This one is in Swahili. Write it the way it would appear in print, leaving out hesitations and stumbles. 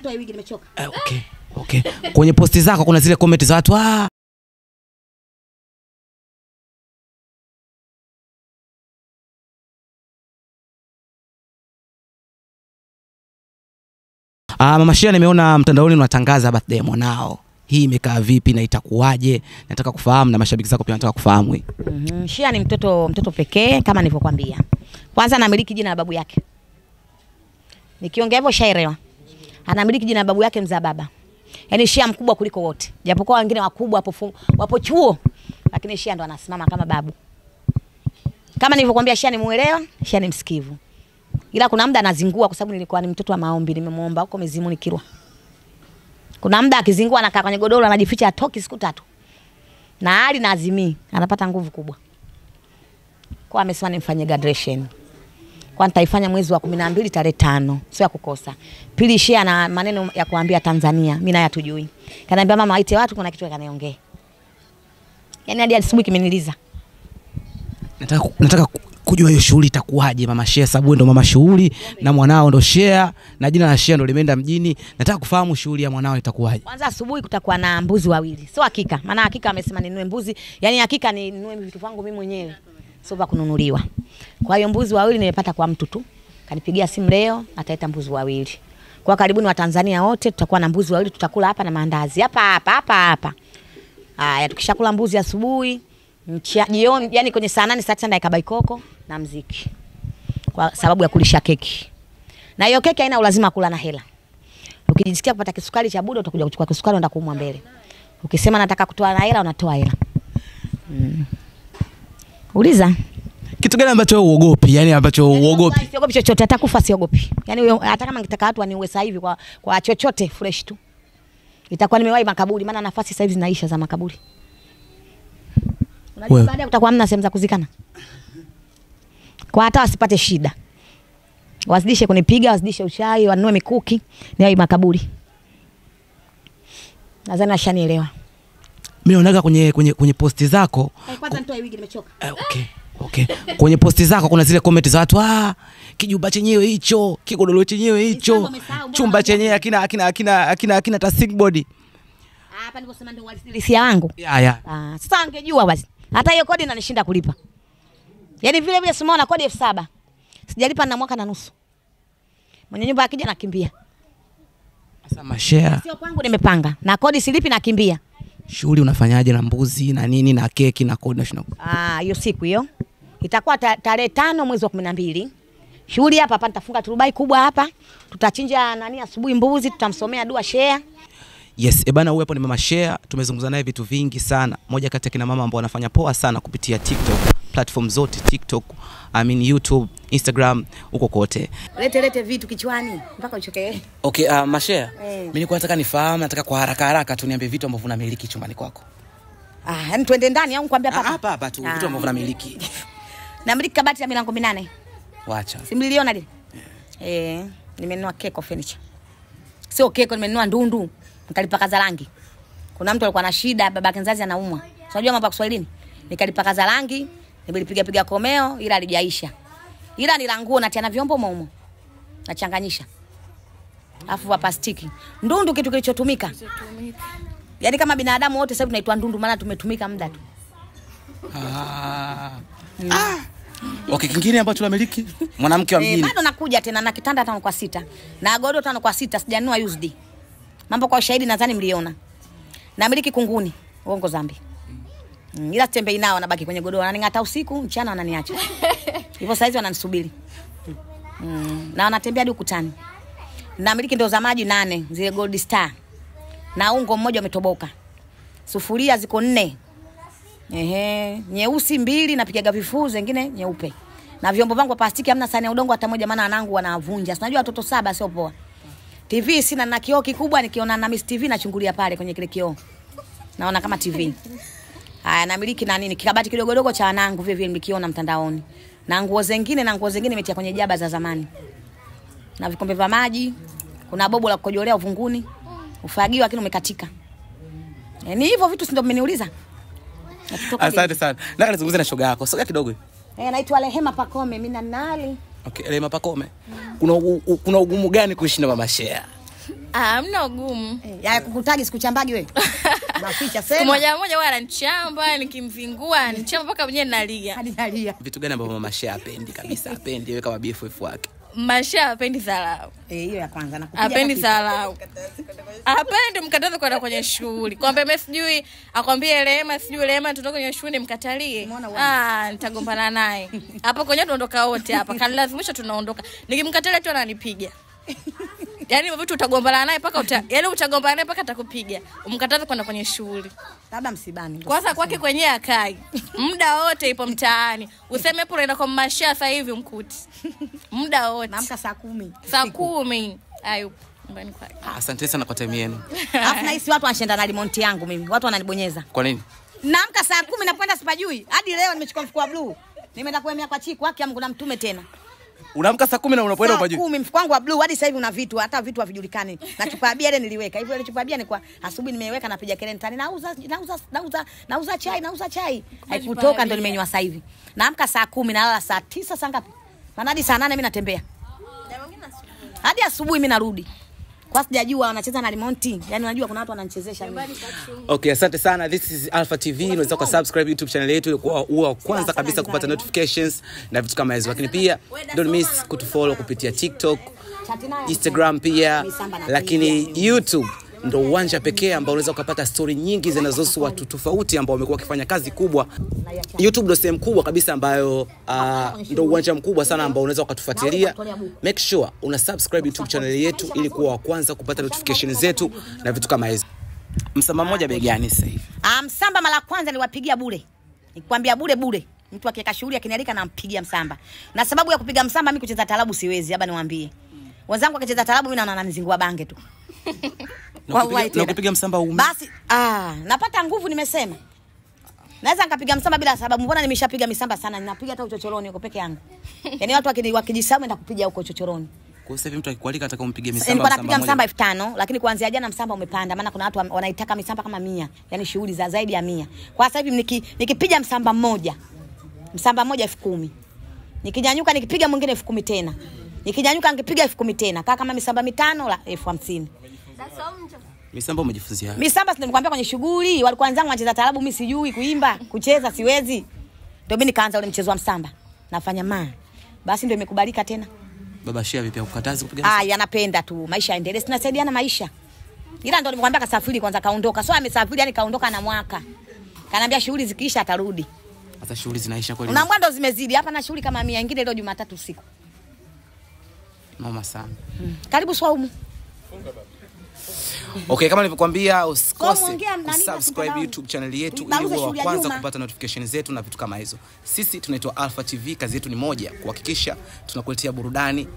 nitoe wigi nimechoka. Okay. Kwenye posti zako kuna zile comment za watu Mama Shea, nimeona mtandaoni unatangaza birthday mwanao. Hii imekaa vipi na itakuwaje? Nataka kufahamu na mashabiki zako pia wanataka kufahamu hii. Shea ni mtoto pekee kama nilivyokuambia. Kwanza anamiliki jina la babu yake. Nikiongea hivyo shaelewa. Anamiliki jina la babu yake mzaa baba. Yaani Shea mkubwa kuliko wote. Japokuwa wengine wakubwa wapo chuo, lakini Shea ndo anasimama kama babu. Kama nilivyokuambia Shea ni muelewa, Shea ni msikivu. Ila kuna muda anazingua kwa sababu nilikuwa ni mtoto wa maombi, nimemuomba huko Mizimuni Kilwa. Kuna muda akizingua anakaa kwenye godoro anajificha atoki siku 3. Na hali na azimii anapata nguvu kubwa. Kwa amesema nimfanyie graduation. Kwa nitaifanya mwezi wa 12 tarehe 5, sio ya kukosa. Pili Shea na maneno ya kuambia Tanzania, mimi naye hatujui. Kaniambia mama aite watu kuna kitu kanaongea. Yaani hadi asubuhi kimeniliza. Nataka kujua hiyo shughuli itakuwaje Mama Shea, sababu ndo mama shughuli na mwanao ndo Shea na jina la Shea ndo limeenda mjini. Nataka kufahamu shughuli ya mwanao itakuwaje. Kwanza asubuhi kutakuwa na mbuzi wawili. Sio hakika. Maana hakika amesema ninunue mbuzi, yani hakika ninunue vitu vangu mimi mwenyewe. Sio vya kununuliwa. Kwa hiyo mbuzi wawili nimepata kwa mtu tu. Kanipigia simu leo ataleta mbuzi wawili. Kwa karibuni wa Tanzania wote tutakuwa na mbuzi wawili, tutakula hapa na maandazi. Hapa. Haya tukishakula mbuzi asubuhi, jioni yani kwenye saa 8 saa 9 dakika baikoko na mziki. Kwa sababu ya kulisha keki. Na hiyo keki haina ulazima kula na hela. Ukijisikia kupata kisukari cha bure utakuja kuchukua kisukari unaenda kuumwa mbele. Ukisema nataka kutoa na hela unatoa hela. Uliza. Kitu gani ambacho uogopi? Yani ambacho uogopi? Siogopi chochote, atakufa siogopi. Yani hata kama nitaka watu waniue sasa hivi kwa chochote fresh tu. Itakuwa nimewahi makaburi, maana nafasi sasa hivi zinaisha za makaburi. Unajua baada ya kutakuwa hamna sehemu za kuzikana. Kwa hata wasipate shida. Wazidishe kunipiga, wazidishe uchawi, wanunue mikuki, niwahi makaburi. Nadhani washanielewa. Mimi naonaga kwenye posti zako. Kwanza nitoe wigi nimechoka. Okay. Kwenye posti zako kuna zile comment za watu kijumba chenyewe hicho, kigodoro chenyewe hicho, chumba chenyewe akina ta sigboard. Hapa niliposema ndio walisia wangu. Sasa angejua basi. Hata hiyo kodi inanishinda kulipa. Yaani vile simuona kodi 7,000. Sijalipa na mwaka na nusu. Mwenye nyumba akija nakimbia. Sasa Mashea. Sio kwangu nimepanga. Na kodi silipi nakimbia. Shughuli unafanyaje na mbuzi na nini na keki na kodi na shina? Hiyo siku hiyo itakuwa tarehe 5 mwezi wa 12. Shughuli hapa nitafunga turubai kubwa hapa. Tutachinja asubuhi mbuzi, tutamsomea dua Shea. Yes, bana huyu hapo ni Mama Shea, tumezungumza naye vitu vingi sana. Moja kati ya kina mama ambao wanafanya poa sana kupitia TikTok, platform zote TikTok, YouTube, Instagram, huko kote. Lete vitu kichwani mpaka uchoke. Okay, Mama Shea, mimi nilikuwa nataka nifahamu, nataka kwa haraka tu niambie vitu ambavyo unamiliki chumbani kwako. Yani twende ndani au nikwambia hapa? Hapa tu, vitu ambavyo unamiliki. Namiliki kabati ya milango 8. Wacha. Simliona lile? Nimenunua keko furniture. Sio keko, nimenunua ndundu. Nikalipaka rangi. Kuna mtu alikuwa na shida, babake mzazi anaumwa. Unajua mambo ya Kiswahilini? Nikalipaka rangi, nilipiga komeo ila halijaisha. Ila ni languo natia na vyombo maumo. Nachanganyisha. Alafu wa plastiki. Ndundu kitu kilichotumika. Yaani kama binadamu wote sasa tunaitwa ndundu maana tumetumika muda tu. Okay, kingine ambacho unamiliki? Mwanamke wa mjini. Bado nakuja tena na kitanda 5 kwa 6. Na godoro 5 kwa 6 sijanunua used. Mambo kwa shahidi nadhani mliona. Namiliki kunguni, uongo zambi. Ila tembei nao nabaki kwenye godoro, ananingata usiku, mchana wananiacha. Hivyo saizi wananisubiri. Na wanatembea hadi ukutani. Namiliki ndoo za maji 8, zile Gold Star. Na ungo mmoja umetoboka. Sufuria ziko 4. Nyeusi 2 napigaga vifuu zingine nyeupe. Na vyombo vangu plastiki hamna sahani ya udongo hata moja maana wanangu wanavunja. Unajua watoto 7 sio poa. TV sina na kioo kikubwa nikiona na Miss TV nachungulia pale kwenye kile kioo. Naona kama TV. Haya namiliki na nini? Kikabati kidogo cha wanangu vile vile nikiona mtandaoni. Na nguo zingine nimetia kwenye jaba za zamani. Na vikombe vya maji, kuna bobo la kukojolea uvunguni, ufagio lakini umekatika. Ni hivyo vitu ndio mmeniuliza. Asante sana. Nataka nizungumze na shoga yako. Sogea kidogo. Naitwa Rehema Pakome, mimi na nali. Okay, Rehema Pakome. Kuna ugumu gani kuishi na Mama Shea? Hamna ugumu. Ya kukutagi sikuchambagi wewe. Unaficha sema. Mmoja mmoja wewe ananichamba, nikimvingua ananichamba mpaka mwenyewe nalia. Hadi nalia. Vitu gani ambavyo mama Shea hapendi kabisa? Hapendi wewe kama BFF wake. Masha hapendi dharau. Hiyo ya kwanza nakupiga. Hapendi dharau. Hapendi mkatazo kwenda kwenye shughuli. Kwambie mimi sijui, akwambie Rehema sijui Rehema tutoke kwenye shughuli mkatalie. Nitagombana naye. Hapo kwenye tuondoka wote hapa. Kanilazimisha tunaondoka. Nikimkatalia tu ananipiga. Yaani vitu utagombana naye mpaka yaani utagombana naye mpaka atakupiga. Umkataze kwenda kwenye shughuli. Labda msibani. Kwanza kwake kwenyewe akai. Muda wote ipo mtaani. Useme hapo unaenda kwa Masha sasa hivi mkuti. Muda wote. Naamka saa 10. Saa 10. Ayupo nyumbani kwake. Asante sana kwa time yenu. Alafu nahisi watu wanashinda na remote yangu mimi. Watu wananibonyeza. Kwa nini? Naamka saa 10 nakwenda sipajui. Hadi leo nimechukua mfuko wa blue. Nimeenda kuemea kwa Chiku wake kuna mtume tena. Unaamka saa 10 na unapoenda upajui? Saa 10 mfuko wangu wa blue hadi sasa hivi una vitu, hata vitu havijulikani. Na chupa ya bia ile niliweka. Hivyo ile chupa ya bia ni kwa asubuhi nimeiweka napiga kelele mtani. Nauza chai. Haikutoka ndo nimenywa sasa hivi. Naamka saa 10 nalala saa 9 saa ngapi? Maana hadi saa 8 mimi natembea. Hadi asubuhi mimi narudi. Kwa sijajua wanacheza na remote. Yaani unajua kuna watu wananichezesha mimi. Okay, asante sana. This is Alpha TV. Unaweza kusubscribe YouTube channel yetu kwa kwanza kabisa kupata notifications na vitu kama hizo. Lakini pia don't miss kutufollow kupitia TikTok, Instagram pia, lakini YouTube ndo uwanja pekee ambao unaweza kupata story nyingi zinazohusu watu tofauti ambao wamekuwa wakifanya kazi kubwa. YouTube ndo sehemu kubwa kabisa ambayo ndo uwanja mkubwa sana ambao unaweza ukatufuatilia. Make sure una subscribe YouTube channel yetu ili kuwa wa kwanza kupata notifications zetu na vitu kama hizo. Msamba mmoja bei gani sasa hivi? Msamba mara kwanza niliwapigia bure. Nikwambia bure. Mtu akiweka shughuli akinialika nampigia msamba. Na sababu ya kupiga msamba mimi kucheza talabu siwezi, labda niwaambie. Wenzangu wakicheza talabu mimi naona ananizingua bange tu. Na kupiga msamba ume. Basi napata nguvu nimesema. Naweza nikapiga msamba bila sababu. Mbona nimeshapiga misamba sana, ninapiga hata uchochoroni huko peke yangu. Yaani watu wakijisahau nenda kupiga huko uchochoroni. Kwa sasa hivi mtu akikualika ataka umpige misamba. Nilikuwa napiga msamba 5000 lakini kuanzia jana msamba umepanda maana kuna watu wanaitaka misamba kama 100, yani shughuli za zaidi ya 100. Kwa sasa hivi nikipiga msamba mmoja 10,000. Nikinyanyuka nikipiga mwingine 10,000 tena. Nikinyanyuka nikipiga 10,000 tena. Kama misamba 5 la 50,000. Misamba umejifunzia? Misamba nimekwambia kwenye shughuli walikuwa wenzangu wanacheza taarabu mimi sijui kuimba, kucheza siwezi. Ndio mimi nikaanza ule mchezo wa msamba. Nafanya basi ndio imekubalika tena. Baba Shea vipi ukatazi kupiga msamba? Yanapenda tu maisha yaendelee. Tunasaidiana maisha. Ila ndio nimekwambia kasafiri kwanza kaondoka. So amesafiri yani kaondoka na mwaka. Kanaambia shughuli zikiisha atarudi. Sasa shughuli zinaisha kweli? Unaambia ndo zimezidi. Hapa na shughuli kama 100 nyingine leo Jumatatu usiku. Mama sana. Karibu Swaumu. Okay, kama nilivyokuambia usikose kusubscribe YouTube channel yetu ili uwe wa kwanza kupata notifications zetu na vitu kama hizo. Sisi tunaitwa Alpha TV, kazi yetu ni moja, kuhakikisha tunakuletea burudani